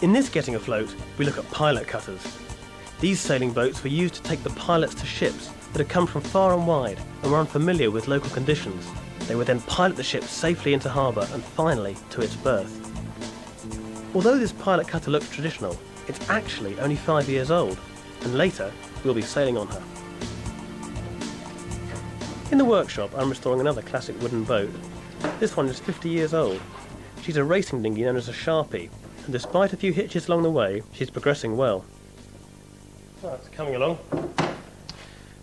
In this Getting Afloat, we look at pilot cutters. These sailing boats were used to take the pilots to ships that had come from far and wide and were unfamiliar with local conditions. They would then pilot the ship safely into harbour and finally to its berth. Although this pilot cutter looks traditional, it's actually only 5 years old, and later we'll be sailing on her. In the workshop, I'm restoring another classic wooden boat. This one is 50 years old. She's a racing dinghy known as a Sharpie, and despite a few hitches along the way, she's progressing well. So it's coming along.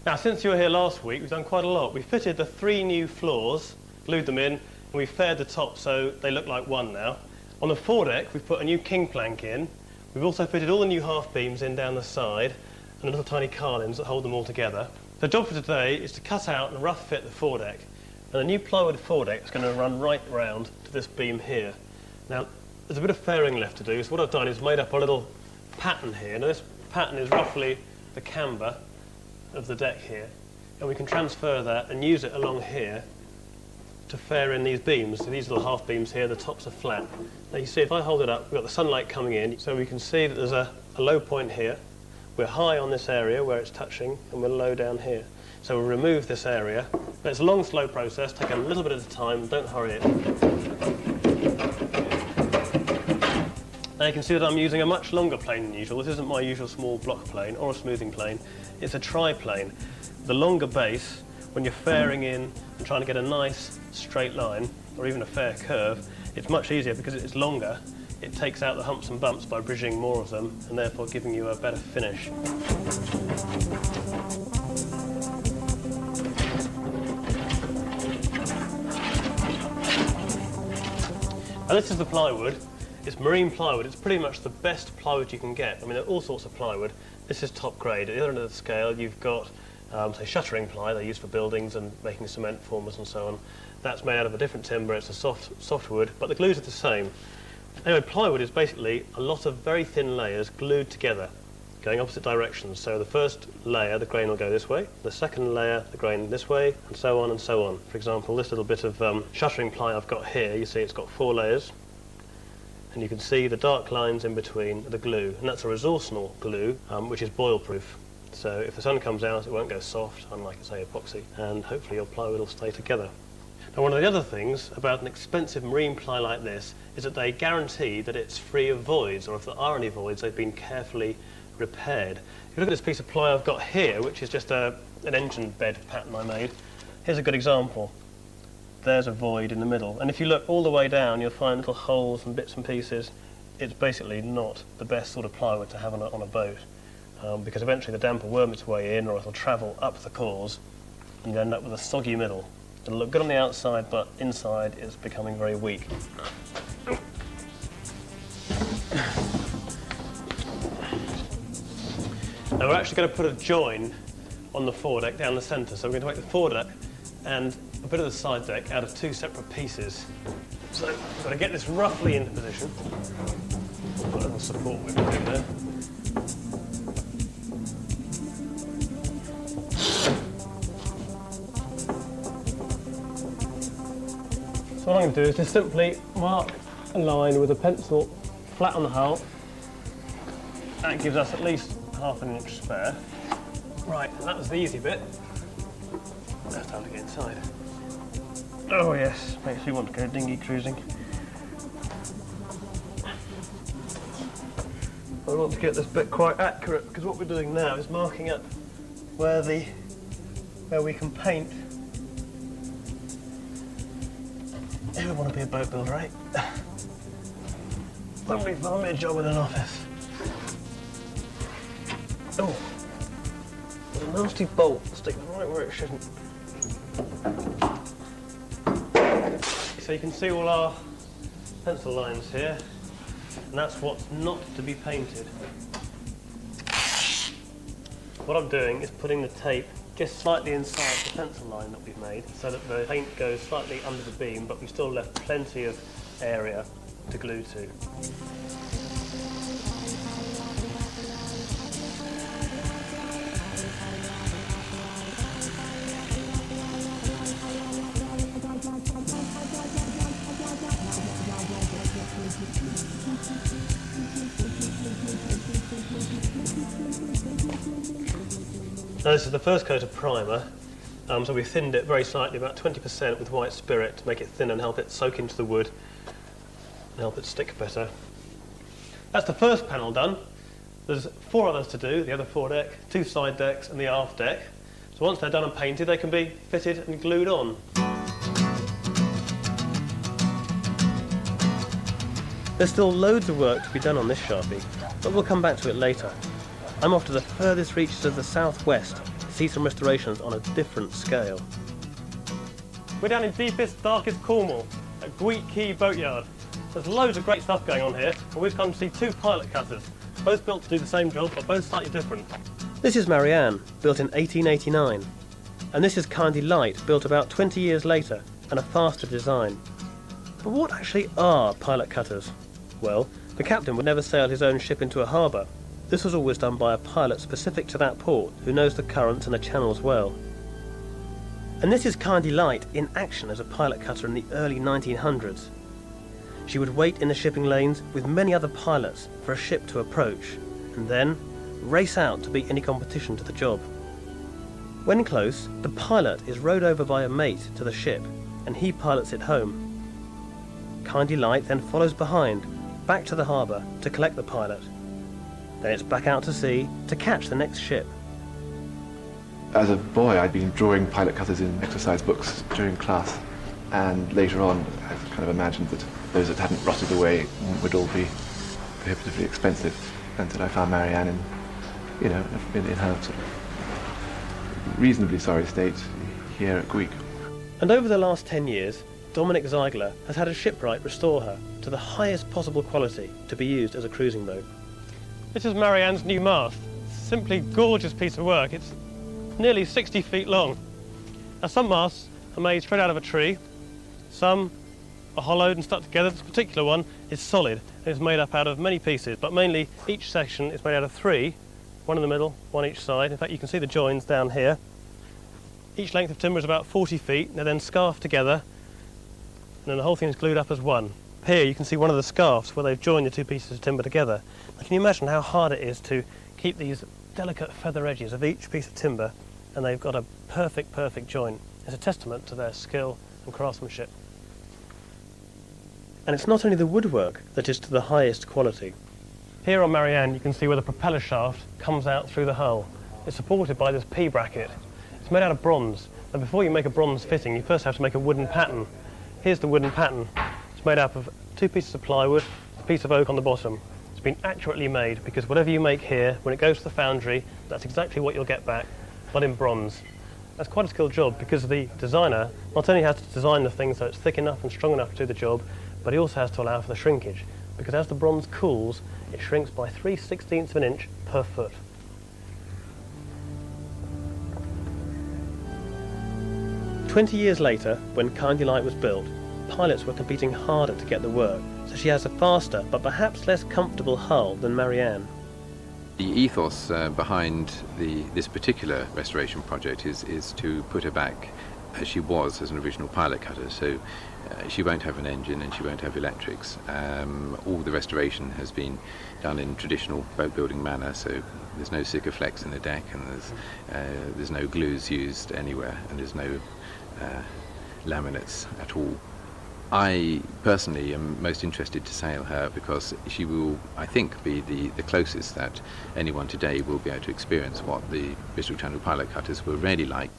Now, since you were here last week, we've done quite a lot. We fitted the 3 new floors, glued them in, and we faired the top so they look like one now. On the foredeck, we've put a new king plank in. We've also fitted all the new half beams in down the side, and little tiny carlins that hold them all together. The job for today is to cut out and rough fit the foredeck. And the new plywood foredeck is going to run right round to this beam here. Now, there's a bit of fairing left to do, so what I've done is made up a little pattern here. Now, this pattern is roughly the camber of the deck here, and we can transfer that and use it along here to fair in these beams. So these little half beams here, the tops are flat. Now you see, if I hold it up, we've got the sunlight coming in, so we can see that there's a low point here. We're high on this area where it's touching, and we're low down here. So we'll remove this area. But it's a long, slow process, take a little bit at a time, don't hurry it. Now you can see that I'm using a much longer plane than usual. This isn't my usual small block plane or a smoothing plane. It's a tri-plane. The longer base, when you're fairing in and trying to get a nice straight line, or even a fair curve, it's much easier because it's longer. It takes out the humps and bumps by bridging more of them, and therefore giving you a better finish. Now this is the plywood. It's marine plywood. It's pretty much the best plywood you can get. I mean, there are all sorts of plywood. This is top grade. At the other end of the scale, you've got, say, shuttering ply. They're used for buildings and making cement formers and so on. That's made out of a different timber. It's a soft wood, but the glues are the same. Anyway, plywood is basically a lot of very thin layers glued together, going opposite directions. So the first layer, the grain will go this way. The second layer, the grain this way, and so on and so on. For example, this little bit of shuttering ply I've got here, you see it's got 4 layers. And you can see the dark lines in between the glue. And that's a resorcinal glue, which is boil-proof. So if the sun comes out, it won't go soft, unlike, say, epoxy. And hopefully your plywood will stay together. Now, one of the other things about an expensive marine ply like this is that they guarantee that it's free of voids, or if there are any voids, they've been carefully repaired. If you look at this piece of ply I've got here, which is just an engine bed pattern I made, here's a good example. There's a void in the middle, and if you look all the way down, you'll find little holes and bits and pieces. It's basically not the best sort of plywood to have on a boat, because eventually the damp will worm its way in, or it'll travel up the cores, and you end up with a soggy middle. It'll look good on the outside, but inside it's becoming very weak. Now we're actually going to put a join on the foredeck down the centre, so we're going to make the foredeck and a bit of the side deck out of 2 separate pieces. So I'm going to get this roughly into position. Put a little support whip in there. So what I'm going to do is just simply mark a line with a pencil flat on the hull. That gives us at least ½ an inch spare. Right, and that was the easy bit. Now it's time to get inside. Oh yes, makes you want to go dinghy cruising. I want to get this bit quite accurate, because what we're doing now is marking up where we can paint. Who would want to be a boat builder, right? Wouldn't we find me a job in an office? Oh, there's a nasty bolt sticking right where it shouldn't. So you can see all our pencil lines here, and that's what's not to be painted. What I'm doing is putting the tape just slightly inside the pencil line that we've made, so that the paint goes slightly under the beam, but we still left plenty of area to glue to. Now this is the first coat of primer, so we thinned it very slightly, about 20% with white spirit to make it thin and help it soak into the wood and help it stick better. That's the first panel done. There's 4 others to do, the other foredeck, 2 side decks and the aft deck. So once they're done and painted, they can be fitted and glued on. There's still loads of work to be done on this Sharpie, but we'll come back to it later. I'm off to the furthest reaches of the southwest to see some restorations on a different scale. We're down in deepest, darkest Cornwall at Gweek Quay boatyard. There's loads of great stuff going on here, and we've come to see 2 pilot cutters, both built to do the same job, but both slightly different. This is Marianne, built in 1889, and this is Kindly Light, built about 20 years later, and a faster design. But what actually are pilot cutters? Well, the captain would never sail his own ship into a harbour. This was always done by a pilot specific to that port, who knows the currents and the channels well. And this is Kindly Light in action as a pilot cutter in the early 1900s. She would wait in the shipping lanes with many other pilots for a ship to approach, and then race out to beat any competition to the job. When close, the pilot is rowed over by a mate to the ship, and he pilots it home. Kindly Light then follows behind, back to the harbour to collect the pilot. Then it's back out to sea to catch the next ship. As a boy, I'd been drawing pilot cutters in exercise books during class, and later on I kind of imagined that those that hadn't rotted away would all be prohibitively expensive, until I found Marianne in her sort of reasonably sorry state here at Gweek. And over the last 10 years, Dominic Ziegler has had a shipwright restore her to the highest possible quality to be used as a cruising boat. This is Marianne's new mast. Simply gorgeous piece of work. It's nearly 60 feet long. Now some masts are made straight out of a tree, some are hollowed and stuck together. This particular one is solid and is made up out of many pieces, but mainly each section is made out of 3, one in the middle, one each side. In fact, you can see the joins down here. Each length of timber is about 40 feet. They're then scarfed together, and then the whole thing is glued up as one. Here you can see one of the scarfs where they've joined the 2 pieces of timber together. Now, can you imagine how hard it is to keep these delicate feather edges of each piece of timber, and they've got a perfect joint. It's a testament to their skill and craftsmanship. And it's not only the woodwork that is to the highest quality. Here on Marianne you can see where the propeller shaft comes out through the hull. It's supported by this P-bracket. It's made out of bronze, and before you make a bronze fitting you first have to make a wooden pattern. Here's the wooden pattern. It's made up of 2 pieces of plywood, a piece of oak on the bottom. It's been accurately made because whatever you make here, when it goes to the foundry, that's exactly what you'll get back, but in bronze. That's quite a skilled job because the designer not only has to design the thing so it's thick enough and strong enough to do the job, but he also has to allow for the shrinkage, because as the bronze cools, it shrinks by 3/16 of an inch per foot. "20 years later, when Kindly Light was built, pilots were competing harder to get the work, so she has a faster but perhaps less comfortable hull than Marianne. The ethos behind this particular restoration project is to put her back as she was as an original pilot cutter, so she won't have an engine and she won't have electrics. All the restoration has been done in traditional boat building manner, so there's no Sikaflex in the deck, and there's no glues used anywhere, and there's no laminates at all. I personally am most interested to sail her because she will, I think, be the closest that anyone today will be able to experience what the Bristol Channel pilot cutters were really like.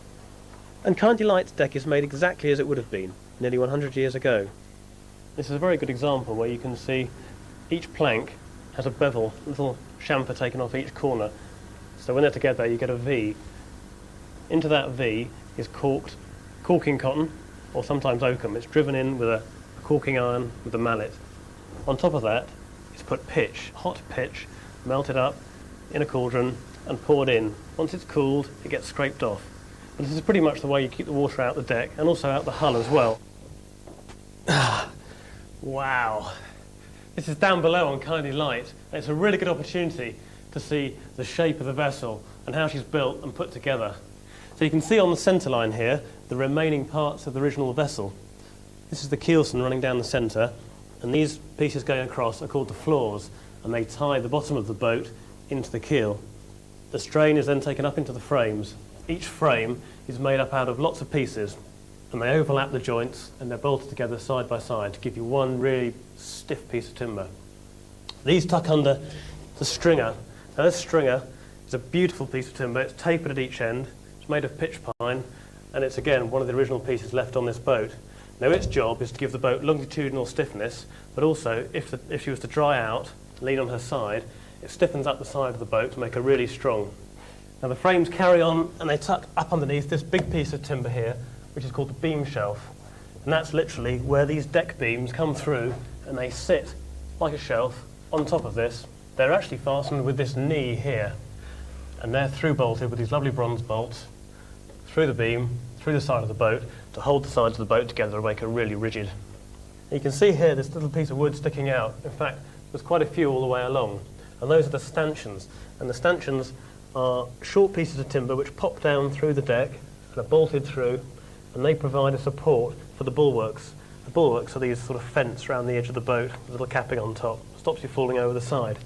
And Kindly Light's deck is made exactly as it would have been, nearly 100 years ago. This is a very good example where you can see each plank has a bevel, a little chamfer taken off each corner. So when they're together you get a V. Into that V is caulking cotton, or sometimes oakum. It's driven in with a caulking iron with a mallet. On top of that is put pitch, hot pitch, melted up in a cauldron and poured in. Once it's cooled, it gets scraped off. But this is pretty much the way you keep the water out the deck and also out the hull as well. Wow. This is down below on Kindly Light, and it's a really good opportunity to see the shape of the vessel and how she's built and put together. So you can see on the centre line here the remaining parts of the original vessel. This is the keelson running down the centre, and these pieces going across are called the floors, and they tie the bottom of the boat into the keel. The strain is then taken up into the frames. Each frame is made up out of lots of pieces, and they overlap the joints and they're bolted together side by side to give you one really stiff piece of timber. These tuck under the stringer. Now this stringer is a beautiful piece of timber. It's tapered at each end. It's made of pitch pine, and it's again one of the original pieces left on this boat. Now its job is to give the boat longitudinal stiffness, but also if she was to dry out, lean on her side, it stiffens up the side of the boat to make her really strong. Now the frames carry on and they tuck up underneath this big piece of timber here, which is called the beam shelf. And that's literally where these deck beams come through and they sit like a shelf on top of this. They're actually fastened with this knee here, and they're through bolted with these lovely bronze bolts through the beam, through the side of the boat, to hold the sides of the boat together and make her really rigid. And you can see here this little piece of wood sticking out. In fact, there's quite a few all the way along, and those are the stanchions. And the stanchions are short pieces of timber which pop down through the deck and are bolted through, and they provide a support for the bulwarks. The bulwarks are these sort of fence around the edge of the boat with a little capping on top. Stops you falling over the side.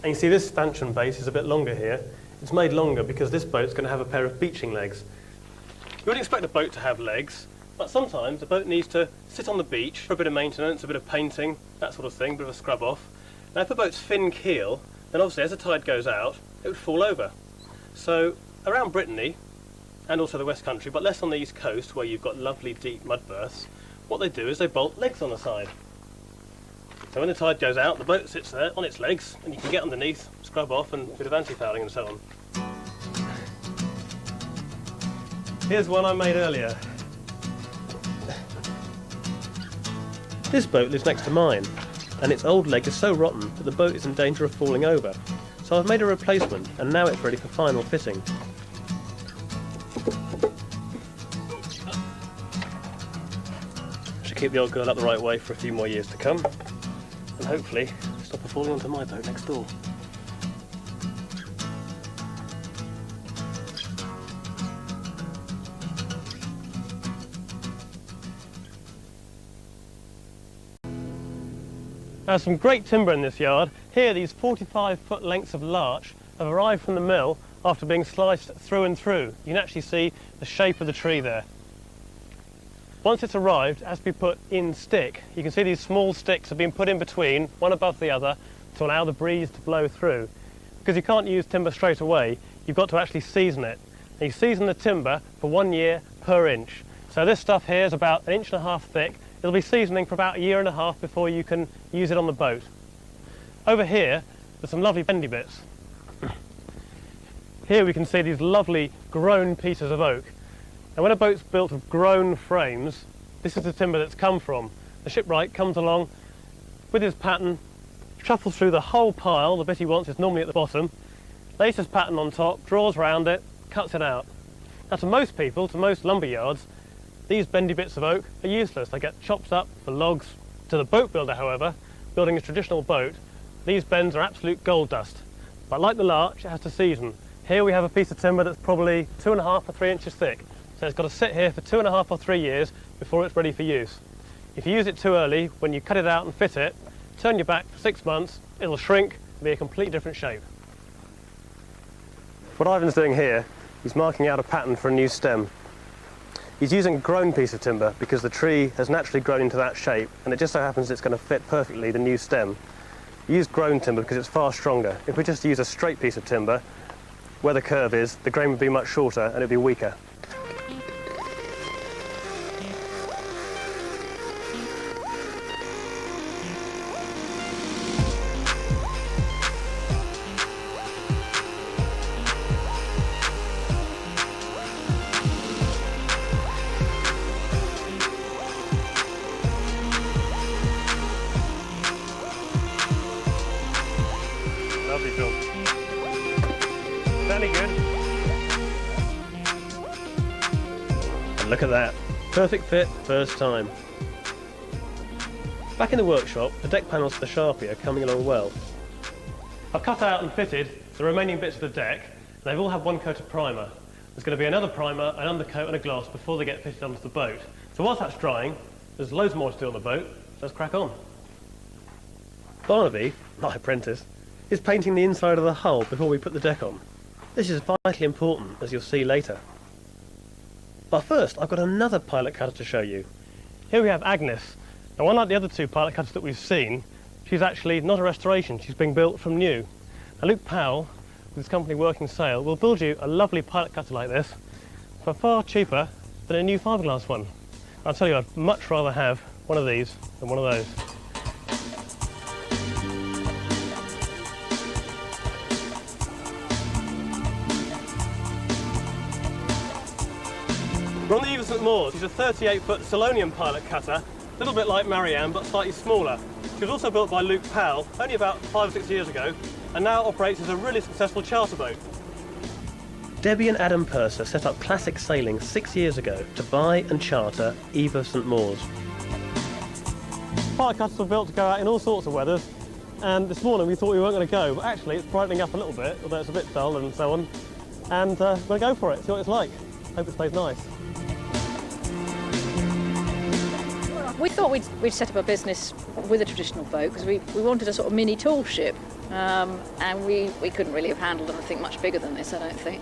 And you see this stanchion base is a bit longer here. It's made longer because this boat's going to have a pair of beaching legs. You wouldn't expect a boat to have legs, but sometimes a boat needs to sit on the beach for a bit of maintenance, a bit of painting, that sort of thing, a bit of a scrub off. Now if a boat's thin keel, then obviously as the tide goes out, it would fall over. So around Brittany, and also the West Country, but less on the East Coast where you've got lovely deep mud berths, what they do is they bolt legs on the side. So when the tide goes out, the boat sits there on its legs, and you can get underneath, scrub off, and a bit of anti-fouling and so on. Here's one I made earlier. This boat lives next to mine, and its old leg is so rotten that the boat is in danger of falling over. So I've made a replacement, and now it's ready for final fitting. Should keep the old girl up the right way for a few more years to come, and hopefully stop her falling onto my boat next door. There's some great timber in this yard. Here these 45-foot lengths of larch have arrived from the mill after being sliced through and through. You can actually see the shape of the tree there. Once it's arrived, it has to be put in stick. You can see these small sticks have been put in between, one above the other, to allow the breeze to blow through. Because you can't use timber straight away, you've got to actually season it. And you season the timber for 1 year per inch. So this stuff here is about 1.5 inches thick. It'll be seasoning for about 1.5 years before you can use it on the boat. Over here, there's some lovely bendy bits. Here we can see these lovely grown pieces of oak. And when a boat's built of grown frames, this is the timber that's come from. The shipwright comes along with his pattern, shuffles through the whole pile. The bit he wants is normally at the bottom, lays his pattern on top, draws around it, cuts it out. Now to most people, to most lumber yards, these bendy bits of oak are useless. They get chopped up for logs. To the boat builder, however, building a traditional boat, these bends are absolute gold dust. But like the larch, it has to season. Here we have a piece of timber that's probably 2.5 or 3 inches thick. So it's got to sit here for 2.5 or 3 years before it's ready for use. If you use it too early, when you cut it out and fit it, turn your back for 6 months, it'll shrink and be a completely different shape. What Ivan's doing here, he's marking out a pattern for a new stem. He's using a grown piece of timber because the tree has naturally grown into that shape, and it just so happens it's going to fit perfectly the new stem. We use grown timber because it's far stronger. If we just use a straight piece of timber, where the curve is, the grain would be much shorter and it'd be weaker. Lovely job. Fairly good. And look at that. Perfect fit, first time. Back in the workshop, the deck panels for the Sharpie are coming along well. I've cut out and fitted the remaining bits of the deck, and they've all had one coat of primer. There's going to be another primer, an undercoat and a gloss before they get fitted onto the boat. So whilst that's drying, there's loads more to do on the boat, so let's crack on. Barnaby, my apprentice, is painting the inside of the hull before we put the deck on. This is vitally important, as you'll see later. But first, I've got another pilot cutter to show you. Here we have Agnes. Now, unlike the other two pilot cutters that we've seen, she's actually not a restoration, she's being built from new. Now, Luke Powell, with his company Working Sail, will build you a lovely pilot cutter like this for far cheaper than a new fiberglass one. I'll tell you, I'd much rather have one of these than one of those. We're on the Eve of St Mawes. She's a 38-foot Solonian pilot cutter, a little bit like Marianne, but slightly smaller. She was also built by Luke Powell only about 5 or 6 years ago, and now operates as a really successful charter boat. Debbie and Adam Purser set up Classic Sailing 6 years ago to buy and charter Eve of St Mawes. Pilot cutters were built to go out in all sorts of weathers, and this morning we thought we weren't going to go, but actually it's brightening up a little bit, although it's a bit dull and so on, and we're going to go for it, see what it's like. Hope it stays nice. We thought we'd set up a business with a traditional boat because we wanted a sort of mini tall ship, and we couldn't really have handled anything much bigger than this, I don't think.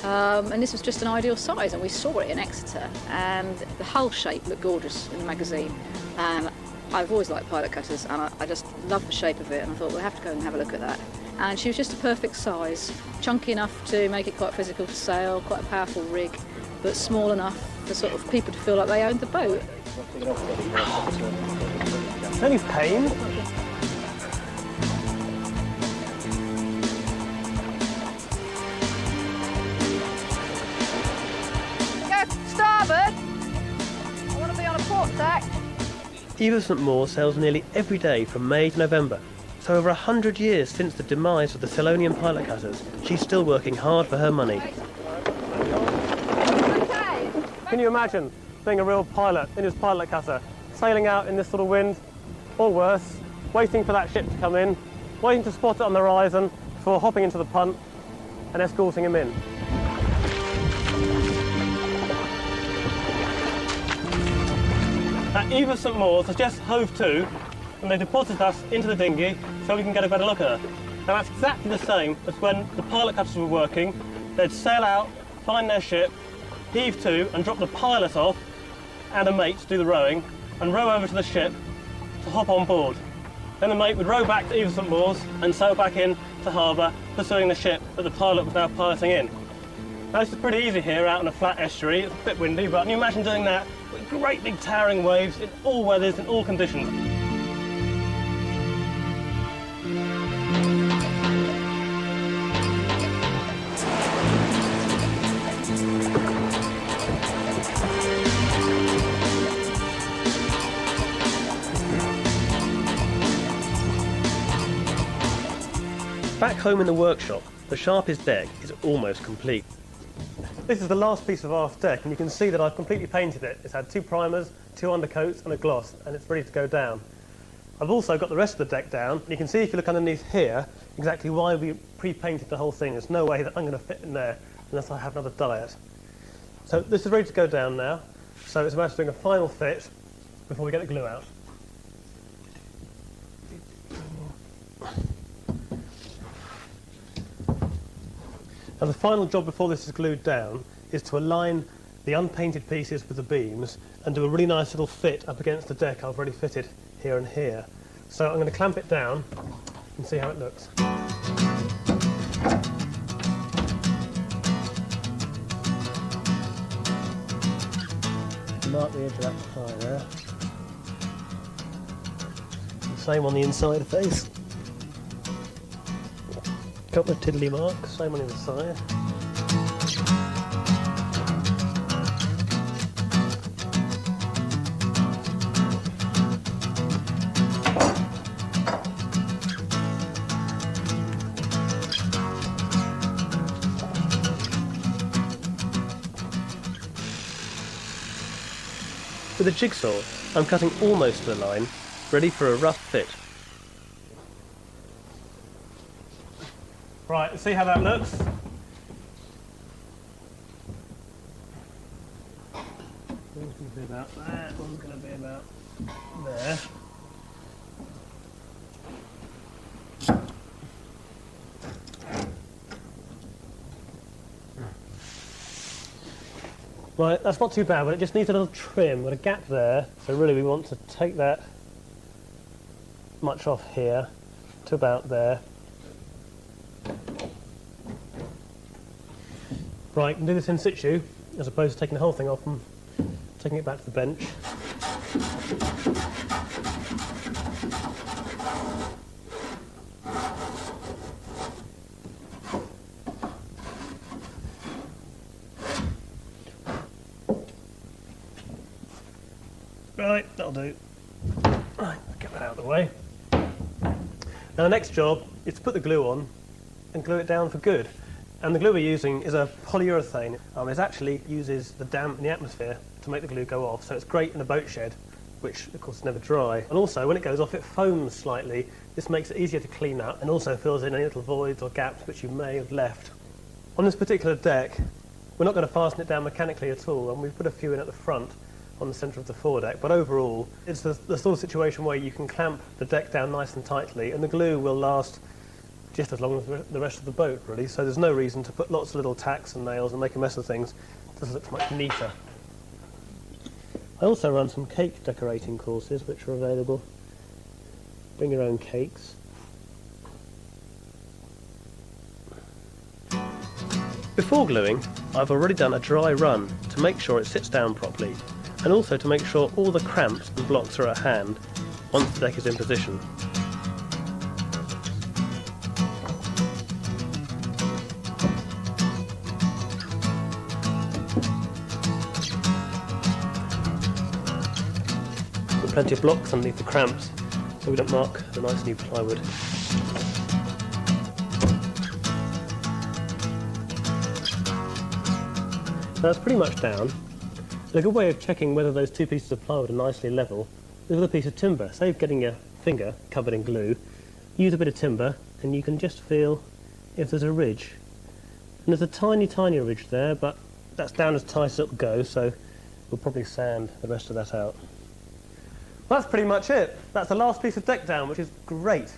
And this was just an ideal size, and we saw it in Exeter, and the hull shape looked gorgeous in the magazine. And I've always liked pilot cutters, and I just loved the shape of it, and I thought we'll have to go and have a look at that. And she was just a perfect size, chunky enough to make it quite physical to sail, quite a powerful rig, but small enough for sort of people to feel like they owned the boat. Any pain? Go starboard! I want to be on a port tack. Eve of St Mawes sails nearly every day from May to November. So over 100 years since the demise of the Solonian pilot cutters, she's still working hard for her money. Can you imagine being a real pilot in his pilot cutter, sailing out in this sort of wind, or worse, waiting for that ship to come in, waiting to spot it on the horizon before hopping into the punt and escorting him in? At Eve of St Mawes has just hove to, and they deposited us into the dinghy so we can get a better look at her. Now that's exactly the same as when the pilot cutters were working. They'd sail out, find their ship, heave to and drop the pilot off and a mate to do the rowing, and row over to the ship to hop on board. Then the mate would row back to Eve of St Mawes and sail back in to harbour, pursuing the ship that the pilot was now piloting in. Now this is pretty easy here out in a flat estuary. It's a bit windy, but can you imagine doing that with great big towering waves in all weathers, in all conditions? Back home in the workshop, the Sharpie's deck is almost complete. This is the last piece of aft deck, and you can see that I've completely painted it. It's had 2 primers, 2 undercoats and a gloss, and it's ready to go down. I've also got the rest of the deck down, and you can see if you look underneath here exactly why we pre-painted the whole thing. There's no way that I'm going to fit in there unless I have another diet. So this is ready to go down now, so it's a matter of doing a final fit before we get the glue out. Now the final job before this is glued down is to align the unpainted pieces with the beams and do a really nice little fit up against the deck I've already fitted here and here. So I'm going to clamp it down and see how it looks. Mark the edge of that pie there. The same on the inside face. Couple of tiddly marks, same on the other side. With a jigsaw, I'm cutting almost to the line, ready for a rough fit. Right, let's see how that looks. One's going to be about that, one's going to be about there. Right, that's not too bad, but it just needs a little trim. Got a gap there, so really we want to take that much off here to about there. Right, you can do this in situ, as opposed to taking the whole thing off and taking it back to the bench. Right, that'll do. Right, get that out of the way. Now the next job is to put the glue on and glue it down for good. And the glue we're using is a polyurethane. It actually uses the damp in the atmosphere to make the glue go off, so it's great in a boat shed, which of course is never dry. And also when it goes off it foams slightly. This makes it easier to clean up and also fills in any little voids or gaps which you may have left. On this particular deck, we're not going to fasten it down mechanically at all, and we've put a few in at the front on the centre of the foredeck, but overall it's the sort of situation where you can clamp the deck down nice and tightly and the glue will last just as long as the rest of the boat, really, so there's no reason to put lots of little tacks and nails and make a mess of things. This looks much neater. I also run some cake decorating courses which are available. Bring your own cakes. Before gluing, I've already done a dry run to make sure it sits down properly, and also to make sure all the cramps and blocks are at hand once the deck is in position. Put plenty of blocks underneath the cramps so we don't mark the nice new plywood. So that's pretty much down. A good way of checking whether those two pieces of plywood are nicely level is with a piece of timber. Save getting your finger covered in glue, use a bit of timber and you can just feel if there's a ridge. And there's a tiny ridge there, but that's down as tight as it'll go, so we'll probably sand the rest of that out. Well, that's pretty much it. That's the last piece of deck down, which is great.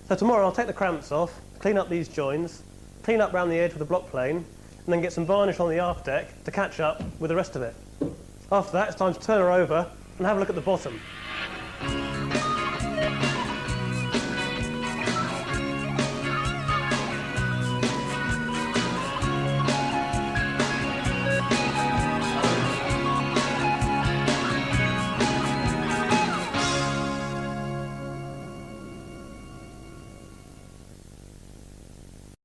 So tomorrow I'll take the cramps off, clean up these joins, clean up round the edge with a block plane, and then get some varnish on the aft deck to catch up with the rest of it. After that, it's time to turn her over and have a look at the bottom.